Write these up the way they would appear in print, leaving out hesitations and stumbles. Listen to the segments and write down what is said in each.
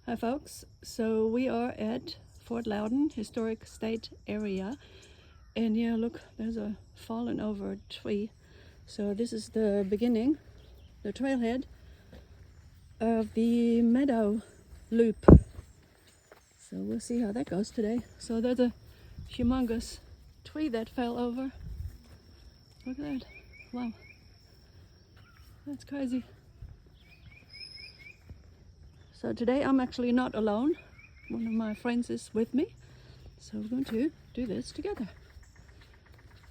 Hi folks, so we are at Fort Loudoun Historic State Area, and yeah, look, there's a fallen over tree. So this is the beginning, the trailhead of the Meadow Loop. So we'll see how that goes today. So there's a humongous tree that fell over. Look at that, wow, that's crazy. So today I'm actually not alone. One of my friends is with me. So we're going to do this together.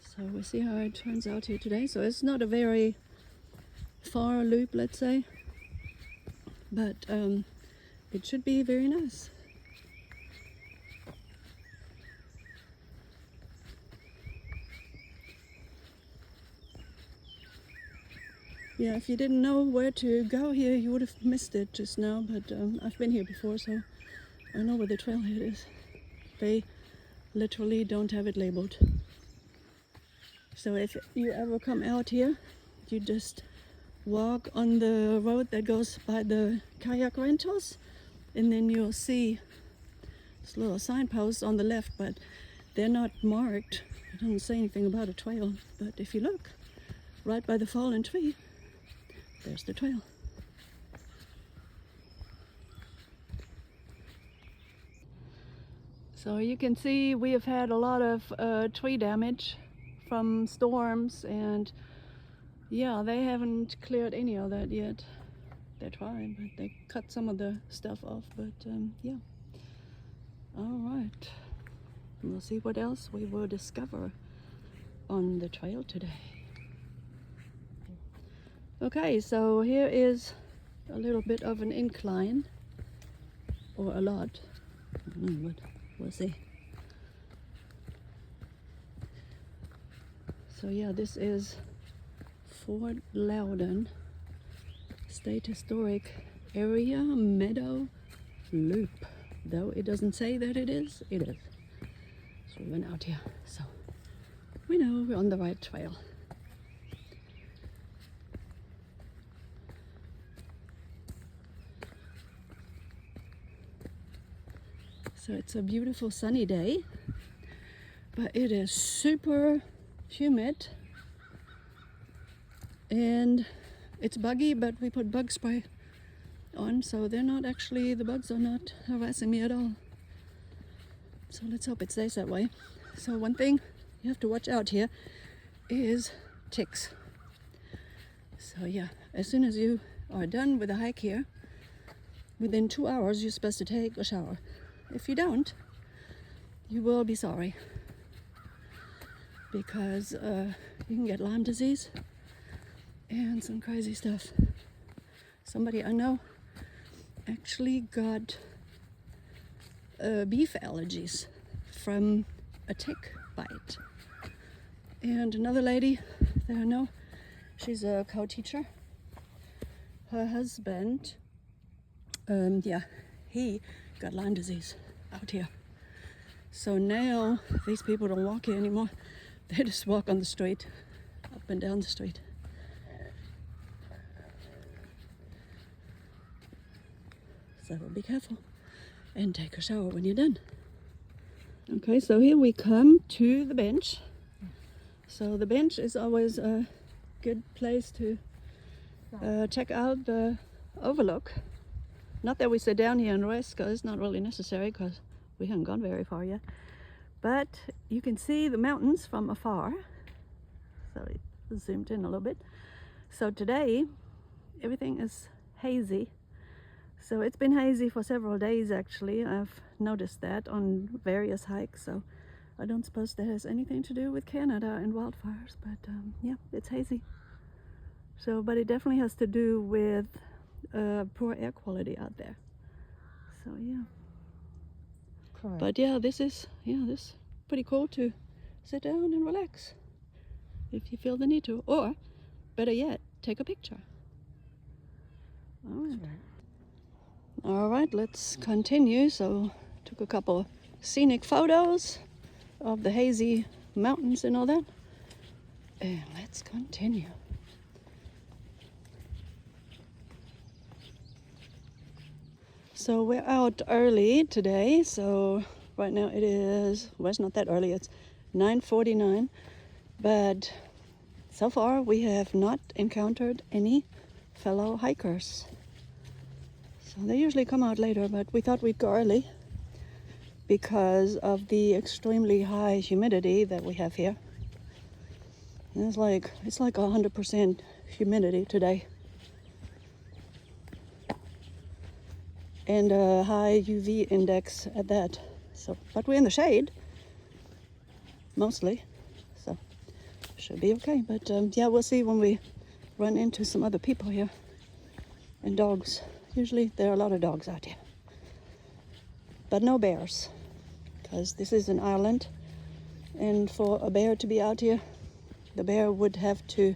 So we'll see how it turns out here today. So it's not a very far loop, let's say, but it should be very nice. Yeah, if you didn't know where to go here, you would have missed it just now, but I've been here before, so I know where the trailhead is. They literally don't have it labeled. So if you ever come out here, you just walk on the road that goes by the kayak rentals, and then you'll see this little signposts on the left, but they're not marked. It doesn't say anything about a trail, but if you look right by the fallen tree, there's the trail. So you can see we have had a lot of tree damage from storms, and yeah, they haven't cleared any of that yet. They're trying, but they cut some of the stuff off, but yeah. All right, we'll see what else we will discover on the trail today. Okay, so here is a little bit of an incline, or a lot, I don't know, but we'll see. So yeah, this is Fort Loudoun State Historic Area Meadow Loop. Though it doesn't say that it is, it is. So we went out here, so we know we're on the right trail. So it's a beautiful sunny day, but it is super humid, and it's buggy, but we put bug spray on, so they're not actually, the bugs are not harassing me at all. So let's hope it stays that way. So one thing you have to watch out here is ticks. So yeah, as soon as you are done with the hike here, within 2 hours you're supposed to take a shower. If you don't, you will be sorry, because you can get Lyme disease and some crazy stuff. Somebody I know actually got beef allergies from a tick bite. And another lady that I know, she's a co-teacher. Her husband, he got Lyme disease out here. So now these people don't walk here anymore. They just walk on the street, up and down the street. So be careful and take a shower when you're done. Okay, so here we come to the bench. So the bench is always a good place to check out the overlook. Not that we sit down here and rest, because it's not really necessary, because we haven't gone very far yet. But you can see the mountains from afar. So it zoomed in a little bit. So today, everything is hazy. So it's been hazy for several days, actually. I've noticed that on various hikes. So I don't suppose that has anything to do with Canada and wildfires, but yeah, it's hazy. So, but it definitely has to do with poor air quality out there. So yeah. Correct. But yeah, this is pretty cool to sit down and relax if you feel the need to, or better yet, take a picture. All right. All right, let's continue. So took a couple scenic photos of the hazy mountains and all that, and let's continue. So we're out early today. So right now it is, well, it's not that early, it's 9:49. But so far we have not encountered any fellow hikers. So they usually come out later, but we thought we'd go early because of the extremely high humidity that we have here. And it's like 100% humidity today. And a high UV index at that. So, but we're in the shade, mostly. So, should be okay. But yeah, we'll see when we run into some other people here. And dogs. Usually there are a lot of dogs out here. But no bears. Because this is an island. And for a bear to be out here, the bear would have to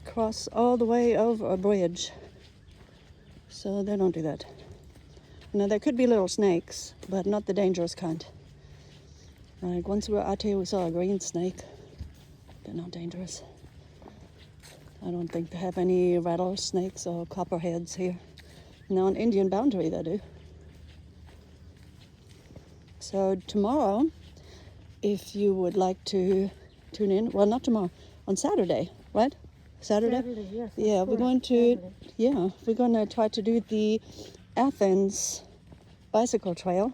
cross all the way over a bridge. So they don't do that. Now there could be little snakes, but not the dangerous kind. Like once we were out here, we saw a green snake. They're not dangerous. I don't think they have any rattlesnakes or copperheads here. Now on Indian boundary they do. So tomorrow, if you would like to tune in, well, not tomorrow, on Saturday, right? Saturday, yes. Yeah, we're going to, we're going to try to do the Athens bicycle trail.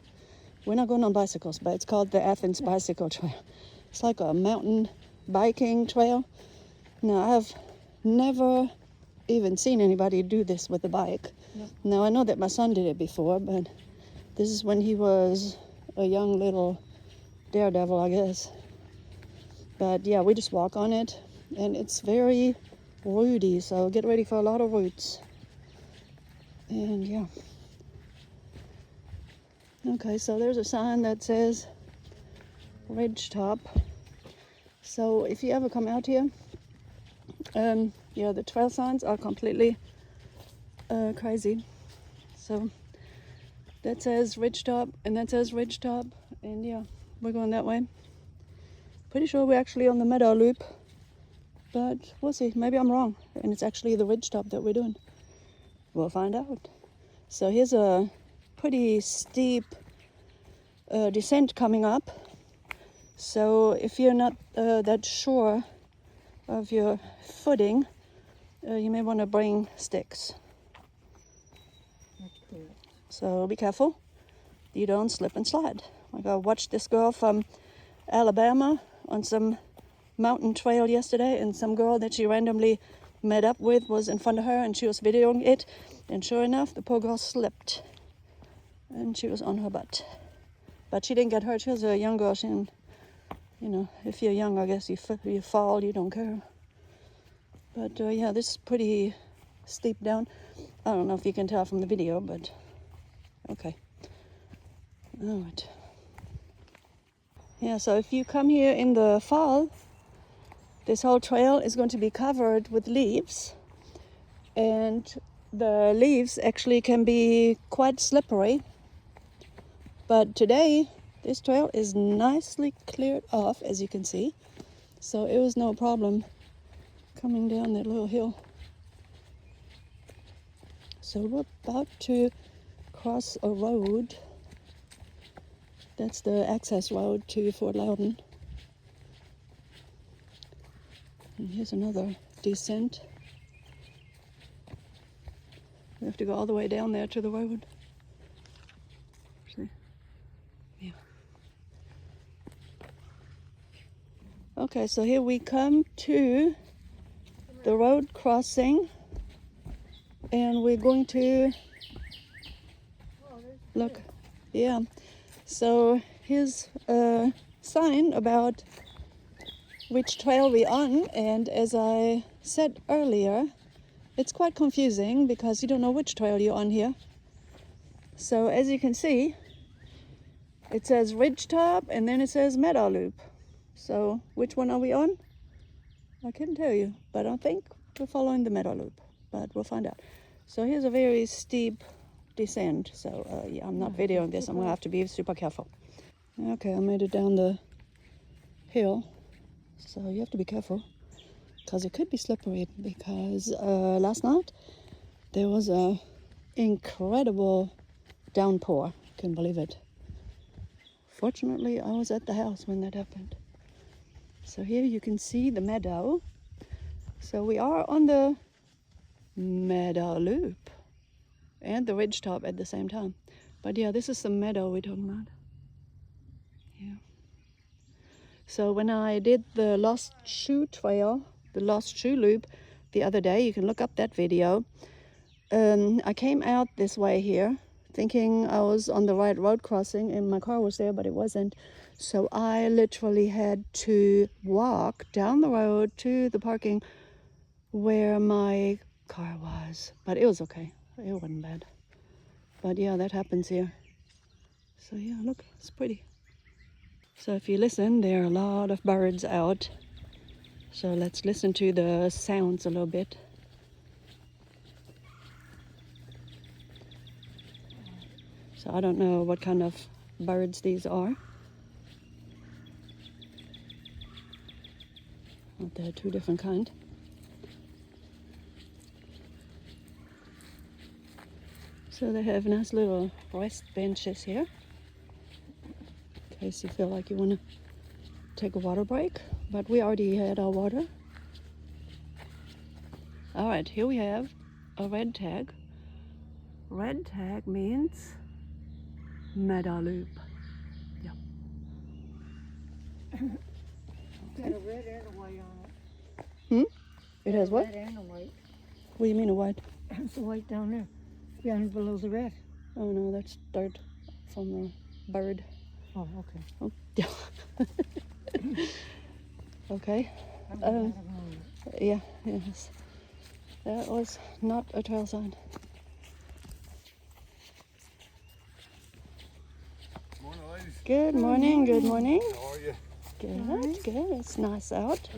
We're not going on bicycles, but it's called the Athens bicycle trail. It's like a mountain biking trail. Now, I've never even seen anybody do this with a bike. Yep. Now, I know that my son did it before, but this is when he was a young little daredevil, I guess. But yeah, we just walk on it, and it's very rooty, so get ready for a lot of roots. And yeah. Okay, so there's a sign that says Ridgetop. So if you ever come out here, the trail signs are completely crazy. So that says Ridgetop, and that says Ridgetop, and yeah, we're going that way. Pretty sure we're actually on the Meadow Loop, but we'll see. Maybe I'm wrong, and it's actually the Ridgetop that we're doing. We'll find out. So here's a pretty steep descent coming up. So if you're not that sure of your footing, you may want to bring sticks. So be careful. You don't slip and slide. Like I watched this girl from Alabama on some mountain trail yesterday, and some girl that she randomly met up with was in front of her, and she was videoing it, and sure enough, the poor girl slipped, and she was on her butt. But she didn't get hurt. She was a young girl. She didn't, if you're young, I guess you fall, you don't care. But yeah, this is pretty steep down. I don't know if you can tell from the video, but okay. All right. Yeah, so if you come here in the fall, this whole trail is going to be covered with leaves, and the leaves actually can be quite slippery. But today, this trail is nicely cleared off, as you can see. So it was no problem coming down that little hill. So we're about to cross a road. That's the access road to Fort Loudoun. And here's another descent. We have to go all the way down there to the road. See? Yeah. Okay, so here we come to the road crossing, and we're going to look. Yeah. So here's a sign about which trail we're on, and as I said earlier, it's quite confusing because you don't know which trail you're on here. So as you can see, it says Ridgetop and then it says Meadow Loop. So which one are we on? I couldn't tell you, but I think we're following the Meadow Loop, but we'll find out. So here's a very steep descent. So yeah, I'm not videoing this. I'm gonna have to be super careful. Okay, I made it down the hill. So you have to be careful because it could be slippery, because last night there was a incredible downpour. Couldn't believe it. Fortunately, I was at the house when that happened. So here you can see the meadow. So we are on the Meadow Loop and the ridgetop at the same time. But yeah, this is the meadow we're talking about. Yeah. So when I did the Lost Shoe Trail, the Lost Shoe Loop the other day, you can look up that video. I came out this way here thinking I was on the right road crossing and my car was there, but it wasn't. So I literally had to walk down the road to the parking where my car was. But it was okay. It wasn't bad. But yeah, that happens here. So yeah, look, it's pretty. So if you listen, there are a lot of birds out. So let's listen to the sounds a little bit. So I don't know what kind of birds these are. Well, there are two different kinds. So they have nice little rest benches here, in case you feel like you want to take a water break. But we already had our water. All right, here we have a red tag. Red tag means Meadow Loop. Yeah. Got a red and a white on it. It has what? Red and a white. What do you mean a white? It's the white down there, down below the red. Oh no, that's dirt from the bird. Oh, okay. Oh, yeah. Okay. Yeah, yes. That was not a trail sign. Morning, ladies. Good morning, good morning. How are you? Good, good. It's nice out.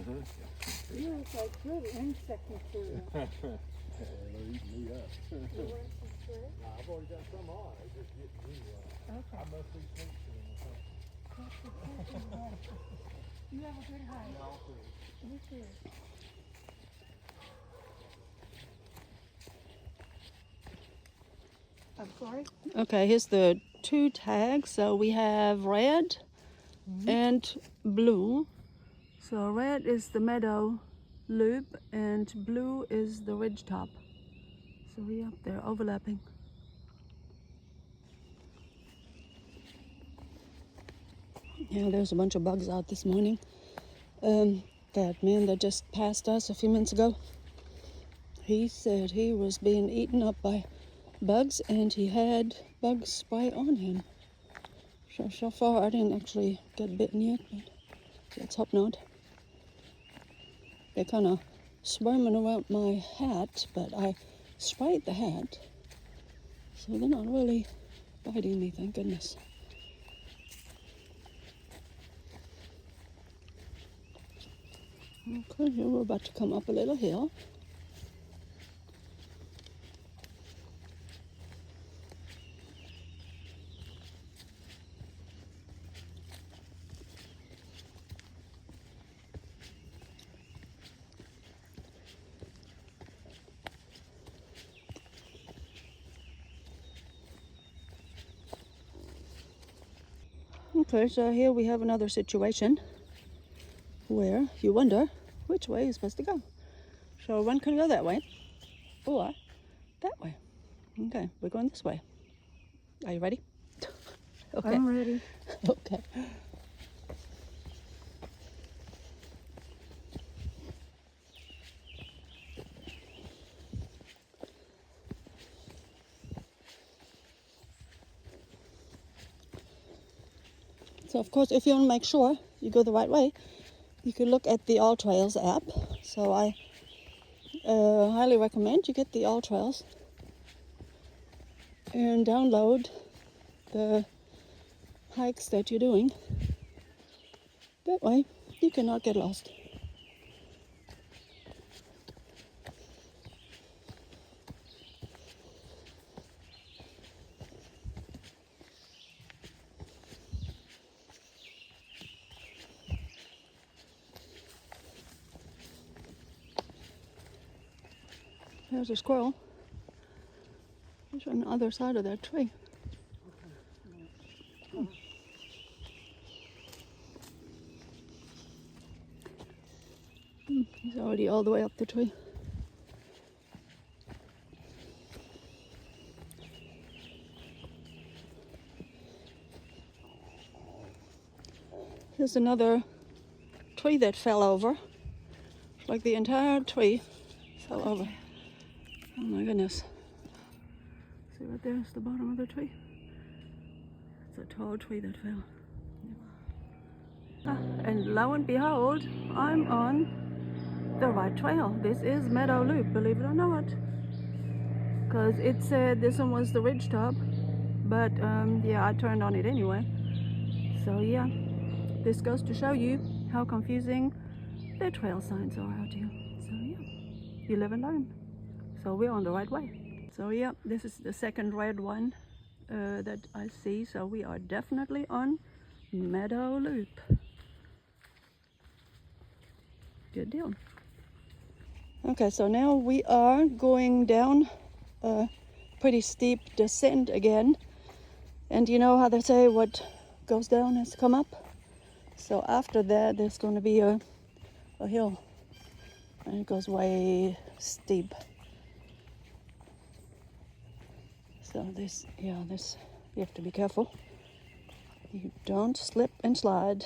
You look like good insect material. They're eating me up. I've already got some on. They just getting me. I must be sleeping or something. You have a good height. Me too. I'm sorry? Okay, here's the two tags. So we have red and blue. So red is the Meadow Loop and blue is the ridgetop. So yeah, they're overlapping. Yeah, there's a bunch of bugs out this morning. That man that just passed us a few minutes ago, he said he was being eaten up by bugs and he had bug spray on him. So far I didn't actually get bitten yet, but let's hope not. They're kind of swarming around my hat, but I sprayed the hat, so they're not really biting me, thank goodness. Okay, here we're about to come up a little hill. Okay, so here we have another situation where you wonder which way you're supposed to go. So one could go that way or that way. Okay, we're going this way. Are you ready? Okay. I'm ready. Okay. So of course, if you want to make sure you go the right way, you could look at the All Trails app. So I highly recommend you get the All Trails and download the hikes that you're doing. That way you cannot get lost. There's a squirrel. He's on the other side of that tree. He's already all the way up the tree. Here's another tree that fell over. Like the entire tree fell over. Oh my goodness. See right there's the bottom of the tree. It's a tall tree that fell. Yeah. And lo and behold, I'm on the right trail. This is Meadow Loop, believe it or not. Because it said this one was the ridge top. But yeah, I turned on it anyway. So yeah, this goes to show you how confusing the trail signs are out here. So yeah, you live and learn. So we're on the right way. So yeah, this is the second red one that I see. So we are definitely on Meadow Loop. Good deal. Okay, so now we are going down a pretty steep descent again. And you know how they say what goes down has to come up? So after that, there's going to be a hill. And it goes way steep. So this, you have to be careful. You don't slip and slide.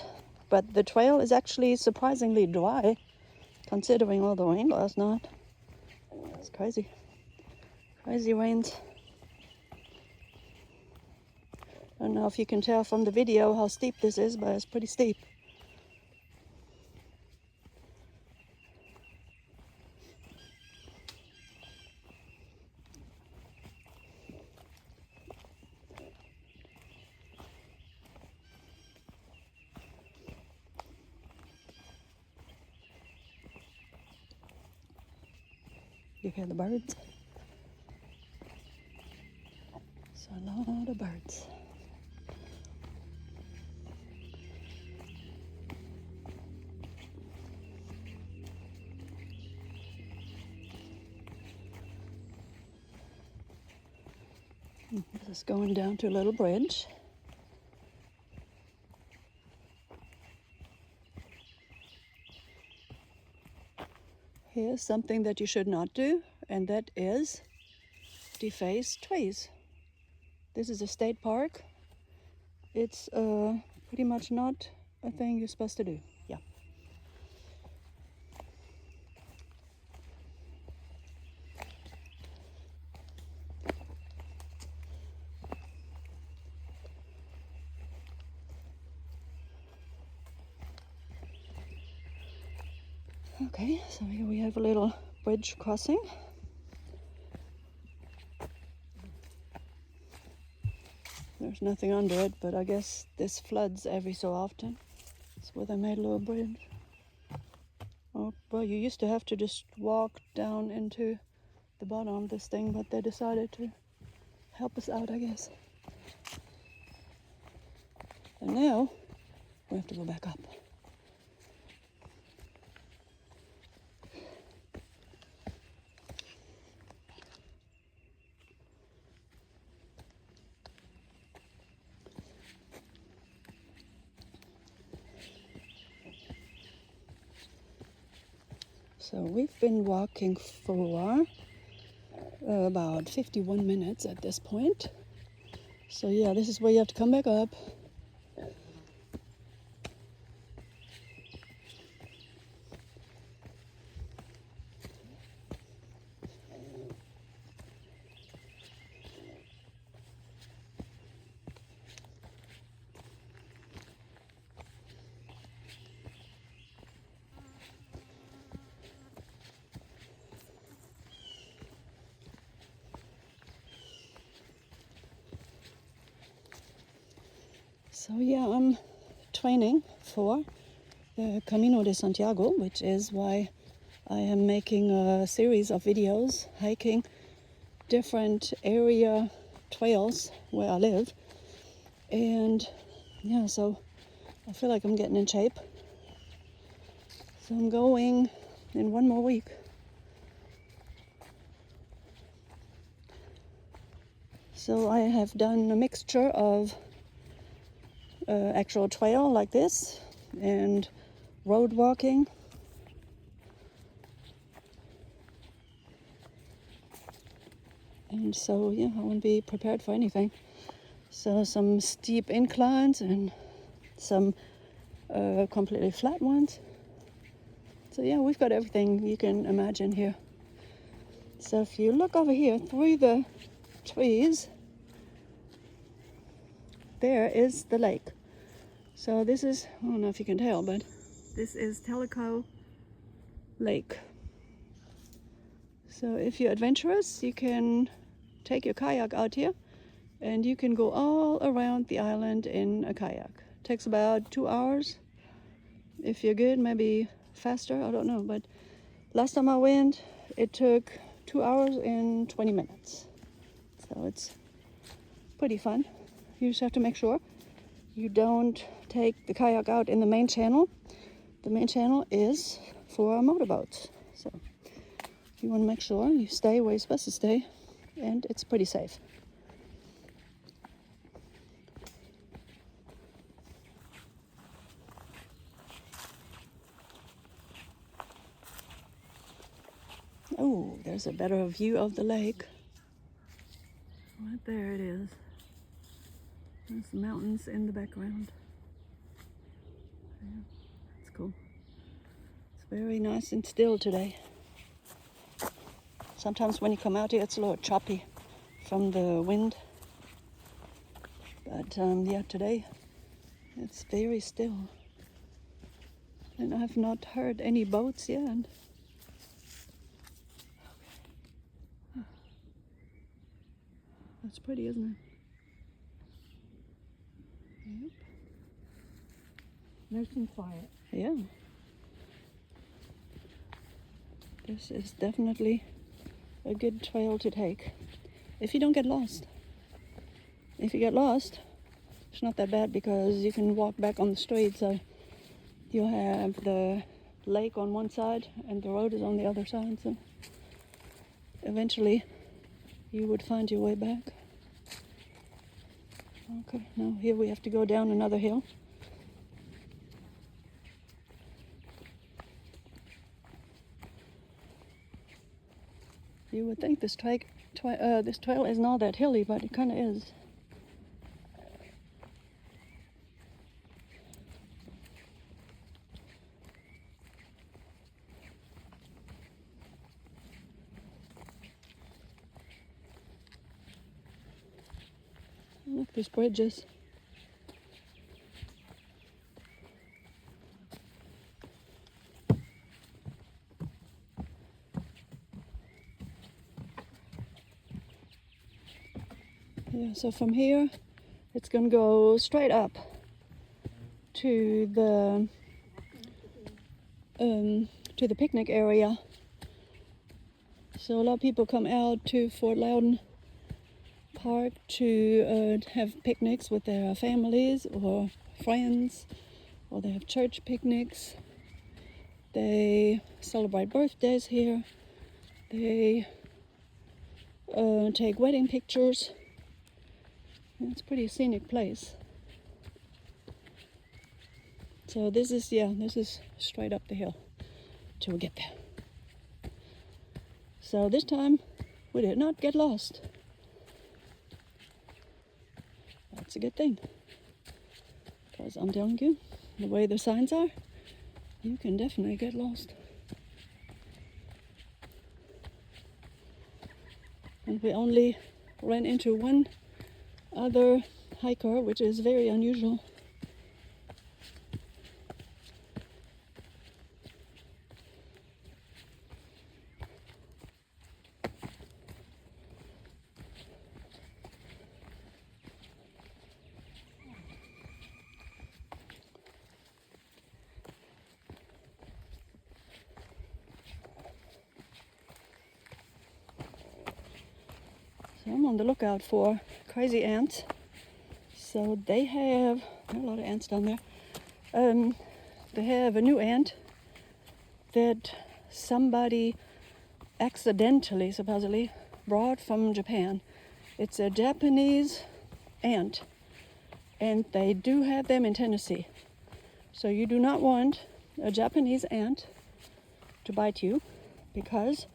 But the trail is actually surprisingly dry, considering all the rain last night. It's crazy. Crazy rains. I don't know if you can tell from the video how steep this is, but it's pretty steep. You hear the birds? It's a lot of birds. This is going down to a little bridge. Here's something that you should not do, and that is deface trees. This is a state park. It's pretty much not a thing you're supposed to do. Yeah. Okay, so here we have a little bridge crossing. There's nothing under it, but I guess this floods every so often. That's where they made a little bridge. Oh, well, you used to have to just walk down into the bottom of this thing, but they decided to help us out, I guess. And now we have to go back up. So we've been walking for about 51 minutes at this point. So yeah, this is where you have to come back up. So yeah, I'm training for the Camino de Santiago, which is why I am making a series of videos hiking different area trails where I live. And yeah, so I feel like I'm getting in shape. So I'm going in one more week. So I have done a mixture of actual trail like this and road walking. And so, yeah, I want to be prepared for anything. So some steep inclines and some completely flat ones. So yeah, we've got everything you can imagine here. So if you look over here through the trees, there is the lake. So this is, I don't know if you can tell, but this is Tellico Lake. So if you're adventurous, you can take your kayak out here and you can go all around the island in a kayak. It takes about 2 hours. If you're good, maybe faster, I don't know. But last time I went, it took 2 hours and 20 minutes. So it's pretty fun. You just have to make sure you don't take the kayak out in the main channel. The main channel is for motorboats. So you want to make sure you stay where you're supposed to stay, and it's pretty safe. Oh, there's a better view of the lake. Right there it is. There's the mountains in the background. Yeah, that's cool. It's very nice and still today. Sometimes when you come out here, it's a little choppy from the wind. But yeah, today it's very still. And I've not heard any boats yet. That's pretty, isn't it? Yep. Nice and quiet. Yeah. This is definitely a good trail to take if you don't get lost. If you get lost, it's not that bad because you can walk back on the street. So you'll have the lake on one side and the road is on the other side. So eventually you would find your way back. Okay, now here we have to go down another hill. You would think this trail is not that hilly, but it kind of is. Look, there's bridges. Yeah, so from here, it's gonna go straight up to the picnic area. So a lot of people come out to Fort Loudoun Park to have picnics with their families or friends, or they have church picnics. They celebrate birthdays here. They take wedding pictures. It's a pretty scenic place. So this is straight up the hill till we get there. So this time we did not get lost. That's a good thing, because I'm telling you, the way the signs are, you can definitely get lost. And we only ran into one other hiker, which is very unusual. So I'm on the lookout for crazy ants. So there are a lot of ants down there. They have a new ant that somebody accidentally, supposedly, brought from Japan. It's a Japanese ant, and they do have them in Tennessee. So you do not want a Japanese ant to bite you, because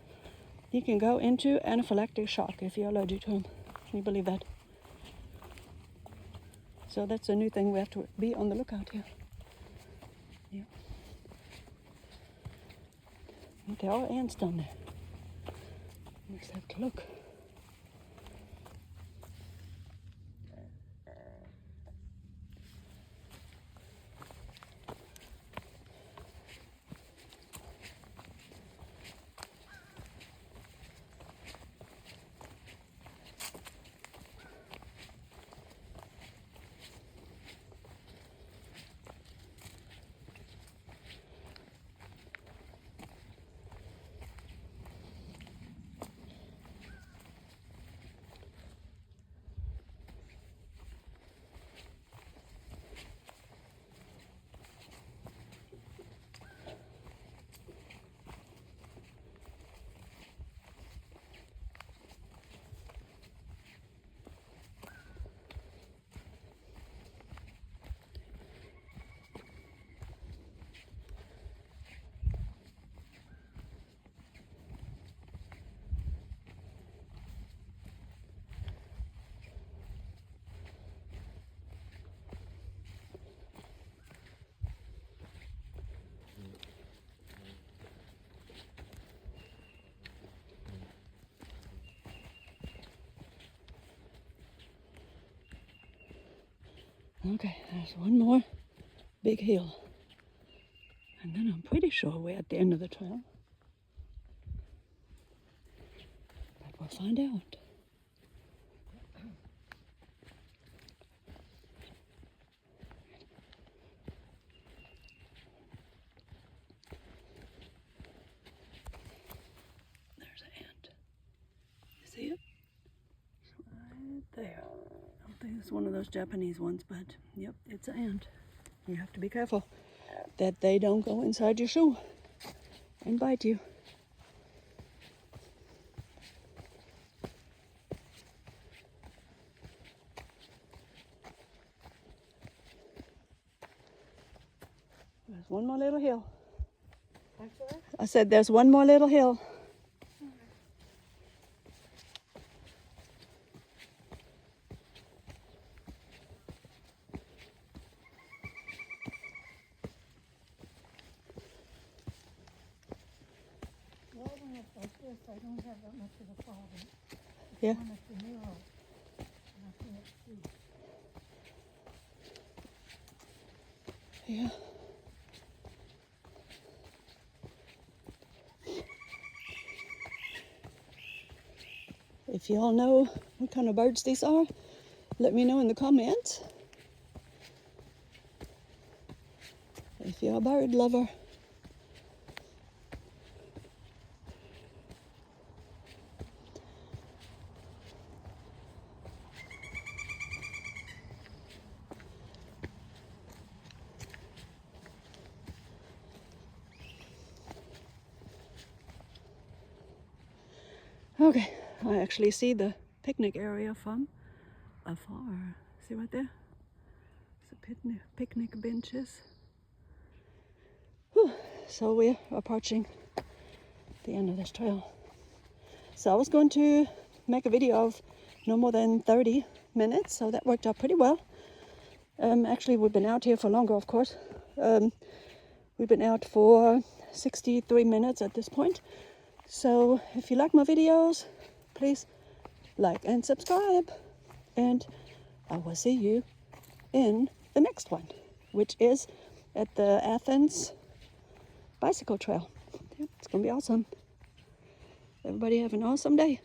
you can go into anaphylactic shock if you're allergic to them. Can you believe that? So that's a new thing. We have to be on the lookout here. Yeah. There are ants down there. Let's have to look. Okay, there's one more big hill. And then I'm pretty sure we're at the end of the trail. But we'll find out. There's an ant. You see it? Right there. I don't think it's one of those Japanese ones, but yep, it's an ant. You have to be careful that they don't go inside your shoe and bite you. There's one more little hill. I said there's one more little hill. Like this, I don't have that much of a problem. Yeah. One at the mirror, and I can't see. Yeah. If y'all know what kind of birds these are, let me know in the comments. If you're a bird lover. Okay, I actually see the picnic area from afar. See right there? It's a picnic benches. Whew. So we're approaching the end of this trail. So I was going to make a video of no more than 30 minutes, so that worked out pretty well. Actually, we've been out here for longer, of course. We've been out for 63 minutes at this point. So if you like my videos, please like and subscribe. And I will see you in the next one, which is at the Athens bicycle trail. Yeah, it's going to be awesome. Everybody have an awesome day.